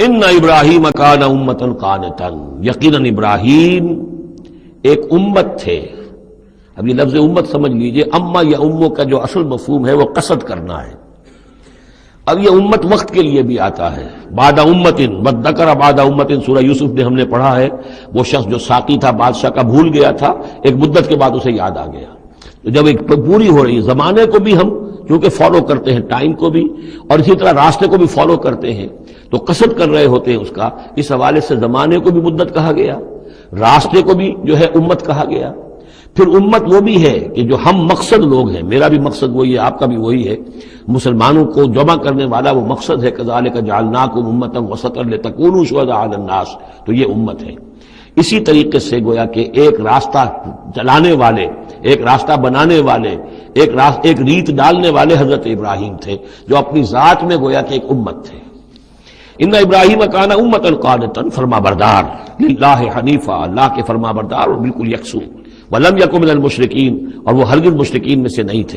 ان ابراہیم کان امۃ قانتا، یقیناً ابراہیم ایک امت تھے۔ اب یہ لفظ امت سمجھ لیجئے، اما یا امو کا جو اصل مفہوم ہے وہ قصد کرنا ہے۔ اب یہ امت وقت کے لیے بھی آتا ہے، بعد امت وذکر بعد امت، سورہ یوسف میں ہم نے پڑھا ہے، وہ شخص جو ساقی تھا بادشاہ کا بھول گیا تھا، ایک مدت کے بعد اسے یاد آ گیا۔ تو جب ایک پوری ہو رہی ہے، زمانے کو بھی ہم کیونکہ فالو کرتے ہیں، ٹائم کو بھی، اور اسی طرح راستے کو بھی فالو کرتے ہیں، تو قصد کر رہے ہوتے ہیں اس کا، اس حوالے سے زمانے کو بھی مدت کہا گیا، راستے کو بھی جو ہے امت کہا گیا۔ پھر امت وہ بھی ہے کہ جو ہم مقصد لوگ ہیں، میرا بھی مقصد وہی ہے، آپ کا بھی وہی ہے، مسلمانوں کو جمع کرنے والا وہ مقصد ہے، کذالک جعلناکم امۃ وسطا لتکونوا شہداء علی الناس، تو یہ امت ہے۔ اسی طریقے سے گویا کہ ایک راستہ چلانے والے، ایک راستہ بنانے والے، ایک ریت ڈالنے والے حضرت ابراہیم تھے، جو اپنی ذات میں گویا کہ ایک امت تھے۔ ان ابراہیم کان امۃ قانتا، فرما بردار، للہ حنیفا، اللہ کے فرما بردار اور بالکل یکسو، ولم یکن من المشرکین، اور وہ ہرگز مشرکین میں سے نہیں تھے۔